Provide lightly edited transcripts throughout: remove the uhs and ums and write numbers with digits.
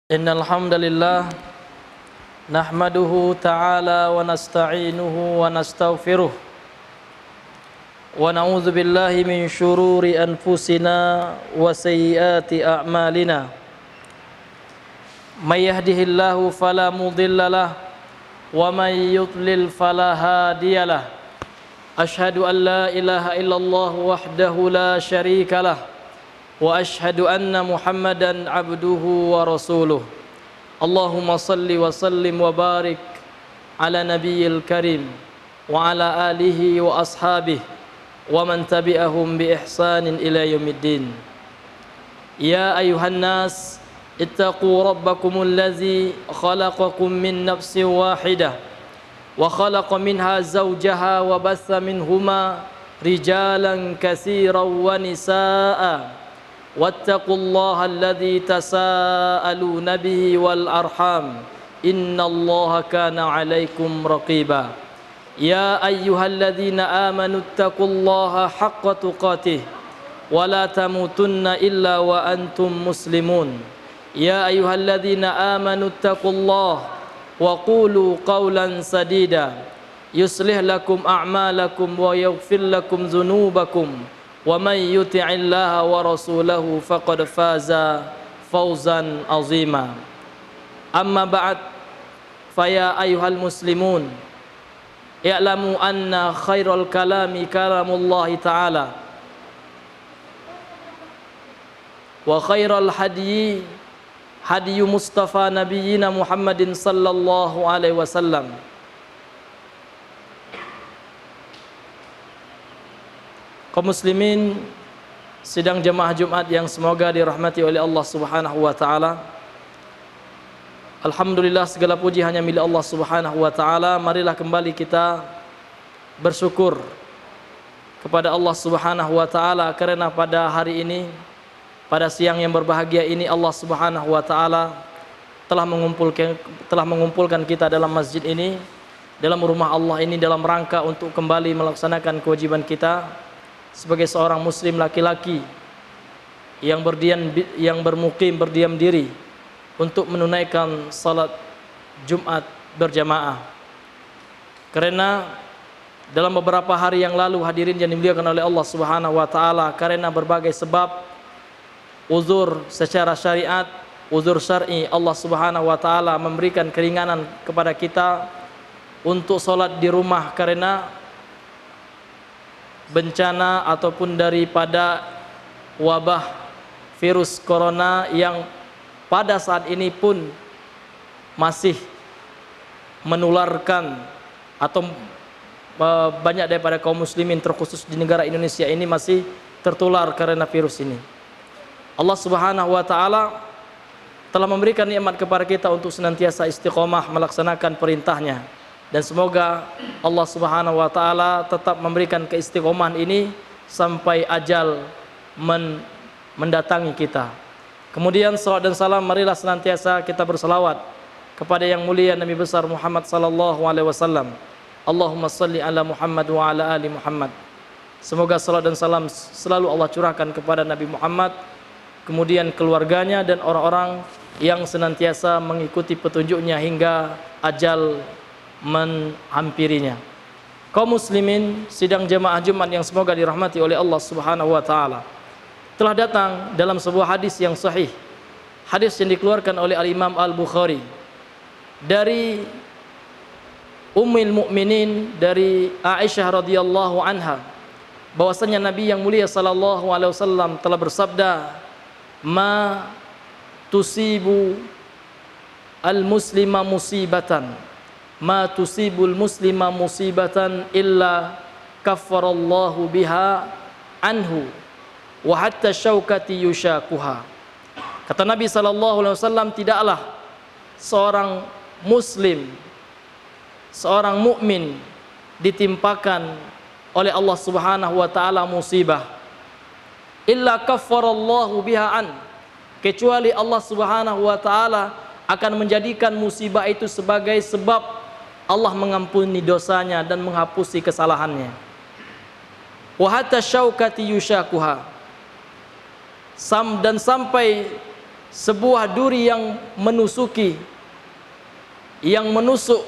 Innal hamdalillah nahmaduhu ta'ala wa nasta'inuhu wa nastaghfiruh wa na'udzu billahi min syururi anfusina wa sayyiati a'malina may yahdihillahu fala mudhillalah wa may yudlil fala hadiyalah asyhadu an la ilaha illallah wahdahu la syarikalah wa ashhadu anna Muhammadan abduhu wa rasuluh. Allahumma salli wa sallim wa barik ala nabiyyil karim wa ala alihi wa ashabihi wa man tabi'ahum bi ihsanin ila yaumiddin. Ya ayuhan nas ittaqu rabbakumul ladzi khalaqakum min nafsin wahidah wa khalaqa minha zawjaha wa batha minhuma rijalan katsiran wa nisaa'a wattaqullaha alladzi tasaaluna bihi wal arham innallaha kana 'alaikum raqiba. Ya ayyuhalladzina amanu taqullaha haqqa tuqatih wa la tamutunna illa wa antum muslimun. Ya ayyuhalladzina amanu taqullaha wa qulu qawlan sadida yuslih lakum a'malakum wa yaghfir lakum dzunubakum wa may yuti'illaha wa rasulahu faqad faza fawzan azima. Amma ba'd, faya ayyuhal muslimun i'lamu anna khairal kalami kalamullahi ta'ala wa khairal hadyi hadyu mustafa nabiyyina Muhammadin sallallahu alaihi wasallam. Kaum muslimin sidang jemaah Jumat yang semoga dirahmati oleh Allah Subhanahu wa taala. Alhamdulillah, segala puji hanya milik Allah Subhanahu wa taala. Marilah kembali kita bersyukur kepada Allah Subhanahu wa taala karena pada hari ini, pada siang yang berbahagia ini, Allah Subhanahu wa taala telah mengumpulkan kita dalam masjid ini, dalam rumah Allah ini, dalam rangka untuk kembali melaksanakan kewajiban kita sebagai seorang muslim laki-laki yang berdiam diri untuk menunaikan salat Jumat berjamaah. Karena dalam beberapa hari yang lalu, hadirin yang dimuliakan oleh Allah Subhanahu wa taala, karena berbagai sebab, uzur secara syariat, uzur syar'i, Allah Subhanahu wa taala memberikan keringanan kepada kita untuk salat di rumah karena bencana ataupun daripada wabah virus corona yang pada saat ini pun masih menularkan, atau banyak daripada kaum muslimin terkhusus di negara Indonesia ini masih tertular karena virus ini. Allah Subhanahu wa taala telah memberikan nikmat kepada kita untuk senantiasa istiqomah melaksanakan perintahnya. Dan semoga Allah Subhanahu wa taala tetap memberikan keistiqomahan ini sampai ajal mendatangi kita. Kemudian salawat dan salam, marilah senantiasa kita berselawat kepada yang mulia Nabi besar Muhammad sallallahu alaihi wasallam. Allahumma salli ala Muhammad wa ala ali Muhammad. Semoga salawat dan salam selalu Allah curahkan kepada Nabi Muhammad, kemudian keluarganya dan orang-orang yang senantiasa mengikuti petunjuknya hingga ajal menghampirinya. Kaum muslimin sidang jemaah Jumat yang semoga dirahmati oleh Allah Subhanahu wa taala, telah datang dalam sebuah hadis yang sahih, hadis yang dikeluarkan oleh Al-Imam Al-Bukhari dari Ummul Mukminin, dari Aisyah radhiyallahu anha, bahwasanya Nabi yang mulia sallallahu alaihi wasallam telah bersabda, "Ma tusibu al-muslima musibatan, ma tusibul muslima musibatan illa kaffarallahu biha anhu wa hatta syaukati yushakuha." Kata Nabi sallallahu alaihi wasallam, tidaklah seorang muslim, seorang mukmin ditimpakan oleh Allah Subhanahu wa taala musibah, illa kaffarallahu biha an, kecuali Allah Subhanahu wa taala akan menjadikan musibah itu sebagai sebab Allah mengampuni dosanya dan menghapusi kesalahannya. Wa hatta syaukati yushakuha, dan sampai sebuah duri yang menusuk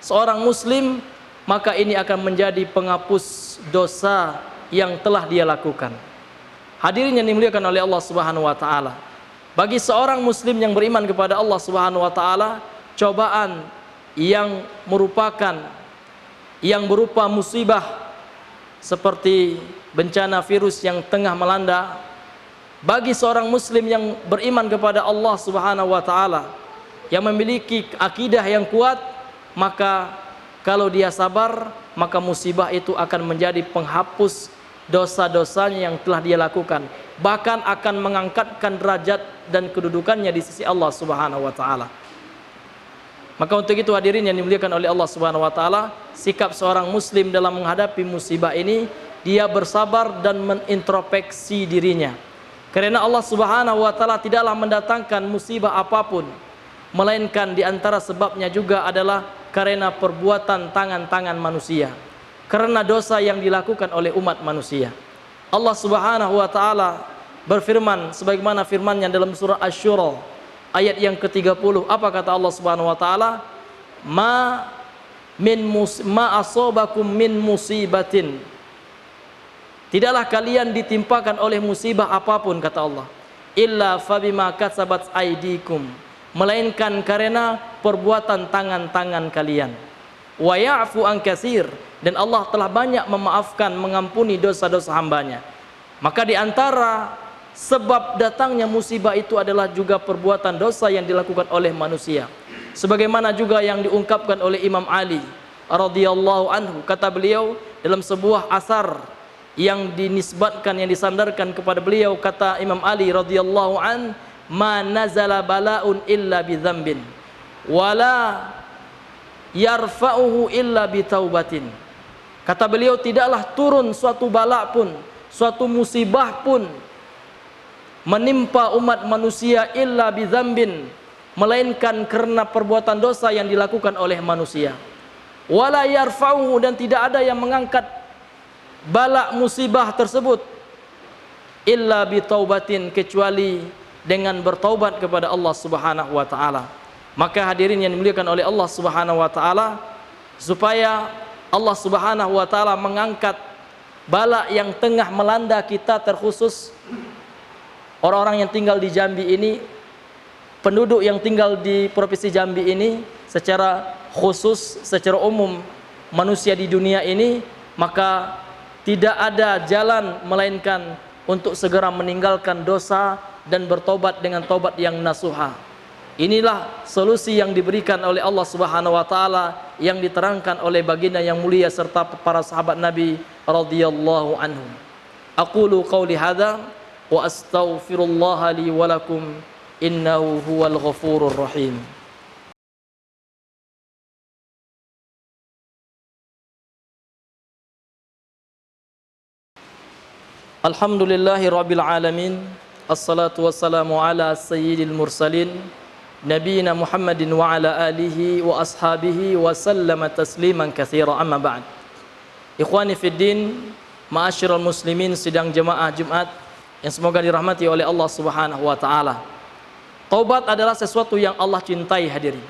seorang muslim, maka ini akan menjadi penghapus dosa yang telah dia lakukan. Hadirin yang dimuliakan oleh Allah Subhanahu wa taala, bagi seorang muslim yang beriman kepada Allah Subhanahu wa taala, cobaan yang berupa musibah seperti bencana virus yang tengah melanda, bagi seorang muslim yang beriman kepada Allah Subhanahu wa taala, yang memiliki akidah yang kuat, maka kalau dia sabar, maka musibah itu akan menjadi penghapus dosa-dosanya yang telah dia lakukan, bahkan akan mengangkatkan derajat dan kedudukannya di sisi Allah Subhanahu wa taala. Maka untuk itu hadirin yang dimuliakan oleh Allah Subhanahu wa taala, sikap seorang muslim dalam menghadapi musibah ini, dia bersabar dan menintrospeksi dirinya. Karena Allah Subhanahu wa taala tidaklah mendatangkan musibah apapun, melainkan di antara sebabnya juga adalah karena perbuatan tangan-tangan manusia, karena dosa yang dilakukan oleh umat manusia. Allah Subhanahu wa taala berfirman sebagaimana firman-Nya dalam surah Asy-Syura ayat yang ke-30. Apa kata Allah Subhanahu wa taala? Ma asobakum min musibatin, tidaklah kalian ditimpakan oleh musibah apapun, kata Allah, illa fabima kasabat aidikum, melainkan karena perbuatan tangan-tangan kalian. Wa ya'fu an katsir, dan Allah telah banyak memaafkan, mengampuni dosa-dosa hambanya. Maka di antara sebab datangnya musibah itu adalah juga perbuatan dosa yang dilakukan oleh manusia. Sebagaimana juga yang diungkapkan oleh Imam Ali radhiyallahu anhu, kata beliau dalam sebuah asar yang dinisbatkan, yang disandarkan kepada beliau, kata Imam Ali radhiyallahu an, ma nazala bala'un illa bi dzambin wala yarfa'uhu illa bi taubatin. Kata beliau, tidaklah turun suatu bala pun, suatu musibah pun menimpa umat manusia illa bi dzambin, melainkan karena perbuatan dosa yang dilakukan oleh manusia. Wala yarfa'uhu, dan tidak ada yang mengangkat bala musibah tersebut illa bi taubatin, kecuali dengan bertaubat kepada Allah Subhanahu wa taala. Maka hadirin yang dimuliakan oleh Allah Subhanahu wa taala, supaya Allah Subhanahu wa taala mengangkat bala yang tengah melanda kita, terkhusus orang-orang yang tinggal di Jambi ini, penduduk yang tinggal di Provinsi Jambi ini secara khusus, secara umum manusia di dunia ini, maka tidak ada jalan melainkan untuk segera meninggalkan dosa dan bertobat dengan tobat yang nasuha. Inilah solusi yang diberikan oleh Allah Subhanahu wa taala, yang diterangkan oleh baginda yang mulia serta para sahabat Nabi radhiyallahu anhum. Aqulu qauli hadza wa astaghfirullah li wa lakum innahu huwal ghafurur rahim. Alhamdulillahi rabbil alamin, assalatu wassalamu ala sayyidil mursalin, nabiyina Muhammadin wa ala alihi wa ashabihi wa sallama tasliman katsira, amma ba'd. Ikhwani fid din, ma'asyiral muslimin sidang jemaah Jumat yang semoga dirahmati oleh Allah Subhanahu wa taala. Taubat adalah sesuatu yang Allah cintai, hadirin.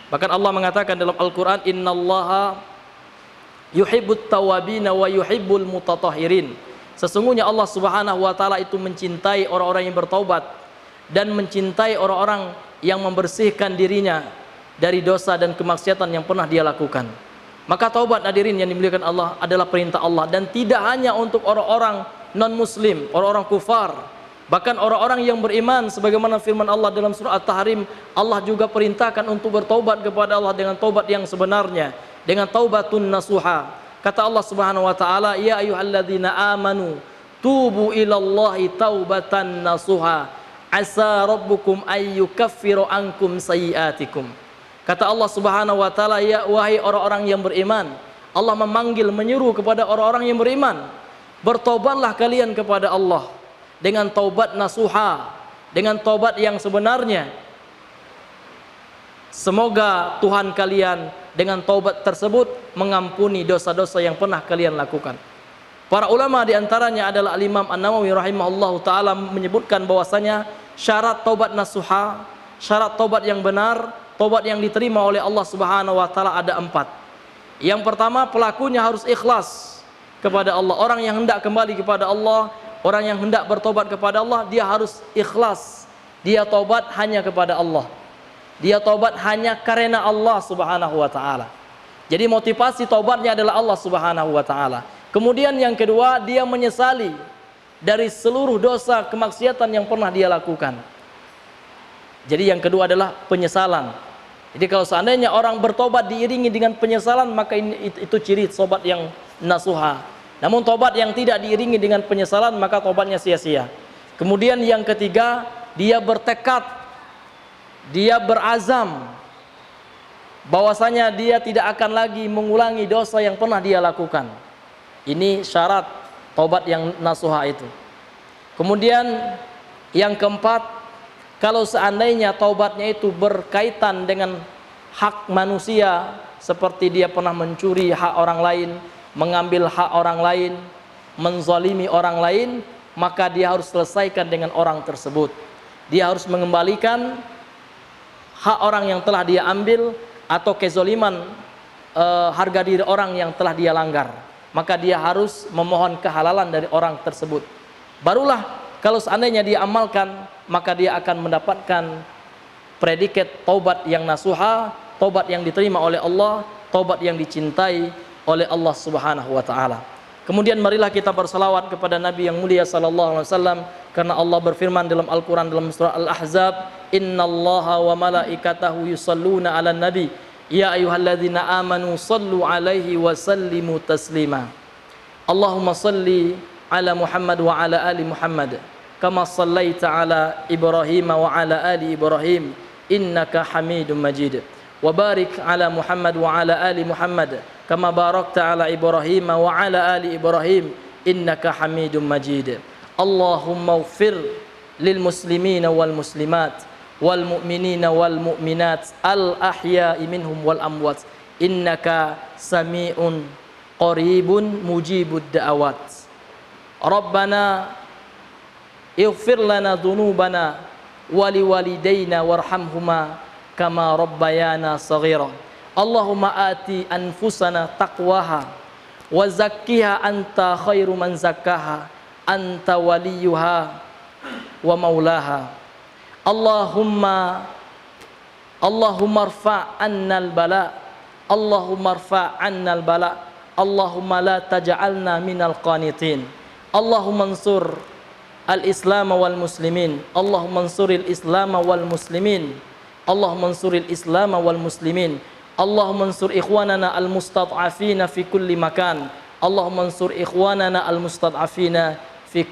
Bahkan Allah mengatakan dalam Al-Qur'an, innallaha yuhibbut tawabina wa yuhibbul mutatahhirin. Sesungguhnya Allah Subhanahu wa taala itu mencintai orang-orang yang bertaubat dan mencintai orang-orang yang membersihkan dirinya dari dosa dan kemaksiatan yang pernah dia lakukan. Maka taubat, hadirin yang dimuliakan Allah, adalah perintah Allah, dan tidak hanya untuk orang-orang non-muslim, orang-orang kufar, bahkan orang-orang yang beriman. Sebagaimana firman Allah dalam surah At-Tahrim, Allah juga perintahkan untuk bertaubat kepada Allah dengan taubat yang sebenarnya, dengan taubatun nasuha. Kata Allah Subhanahu wa taala, ya ayyuhalladzina amanu tubu ilallahi taubatan nasuha asa rabbukum ayyukaffiru ankum sayyiatikum. Kata Allah Subhanahu wa taala, ya wahai orang-orang yang beriman, Allah memanggil, menyeru kepada orang-orang yang beriman, bertobatlah kalian kepada Allah dengan taubat nasuha, dengan taubat yang sebenarnya. Semoga Tuhan kalian dengan taubat tersebut mengampuni dosa-dosa yang pernah kalian lakukan. Para ulama diantaranya adalah Al-Imam An-Nawawi rahimahullahu ta'ala menyebutkan bahwasanya syarat taubat nasuha, syarat taubat yang benar, taubat yang diterima oleh Allah Subhanahu wa taala ada 4. Yang pertama, pelakunya harus ikhlas kepada Allah. Orang yang hendak kembali kepada Allah, orang yang hendak bertobat kepada Allah, dia harus ikhlas. Dia taubat hanya kepada Allah. Dia taubat hanya karena Allah Subhanahu wa taala. Jadi motivasi taubatnya adalah Allah Subhanahu wa taala. Kemudian yang kedua, dia menyesali dari seluruh dosa kemaksiatan yang pernah dia lakukan. Jadi yang kedua adalah penyesalan. Jadi kalau seandainya orang bertobat diiringi dengan penyesalan, maka itu ciri tobat yang nasuha. Namun tobat yang tidak diiringi dengan penyesalan, maka tobatnya sia-sia. Kemudian yang ketiga, dia bertekad, dia berazam bahwasanya dia tidak akan lagi mengulangi dosa yang pernah dia lakukan. Ini syarat taubat yang nasuha itu. Kemudian yang keempat, kalau seandainya taubatnya itu berkaitan dengan hak manusia, seperti dia pernah mencuri hak orang lain, mengambil hak orang lain, menzalimi orang lain, maka dia harus selesaikan dengan orang tersebut. Dia harus mengembalikan hak orang yang telah dia ambil, atau kezaliman harga diri orang yang telah dia langgar. Maka dia harus memohon kehalalan dari orang tersebut. Barulah kalau seandainya dia amalkan, maka dia akan mendapatkan predikat taubat yang nasuha, taubat yang diterima oleh Allah, taubat yang dicintai oleh Allah Subhanahu wa taala. Kemudian marilah kita bersalawat kepada Nabi yang mulia sallallahu alaihi wasallam, karena Allah berfirman dalam Al-Qur'an dalam surah Al-Ahzab, innallaha wa malaikatahu yusalluna 'alan nabi ya ayyuhalladzina amanu sallu 'alaihi wa sallimu taslima. Allahumma salli 'ala Muhammad wa 'ala ali Muhammad kama sallaita 'ala Ibrahim wa 'ala ali Ibrahim innaka Hamidum Majid. Wa barik 'ala Muhammad wa 'ala ali Muhammad kama barakta 'ala Ibrahim wa 'ala ali Ibrahim innaka Hamidum Majid. Allahumma ighfir lil muslimina wal muslimat wal mu'minina wal mu'minat al ahya'i minhum wal amwat innaka sami'un qaribun mujibud da'awat. Rabbana ighfir lana dhunubana wa liwalidayna warhamhuma kama rabbayana saghira. Allahumma ati anfusana taqwaha wa zakkiha anta khairu man zakkaha anta waliyuha wa maulaha. Allahumma arfa' annal bala, Allahumma arfa' annal bala, Allahumma la taj'alna minal qanitin. Allahumma ansur al-islam wal muslimin, Allahumma ansuril islam wal muslimin, Allahumma ansuril islam wal muslimin, Allahumma ansur ikhwanana al-mustad'afina fi kulli makan, Allahumma ansur ikhwanana al-mustad'afina fi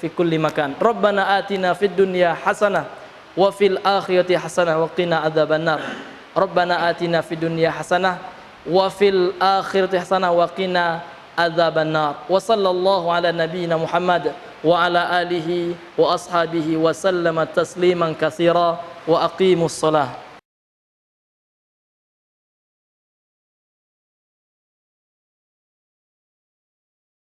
kulli makan. Rabbana atina fid dunya hasanah wa fil akhirati hasanah wa qina adzabannar. Rabbana atina fid dunya hasanah wa fil akhirati hasanah wa qina adzabannar. Wa sallallahu ala nabiyyina Muhammad wa ala alihi wa ashabihi wa sallama tasliman katsira wa aqimus shalah.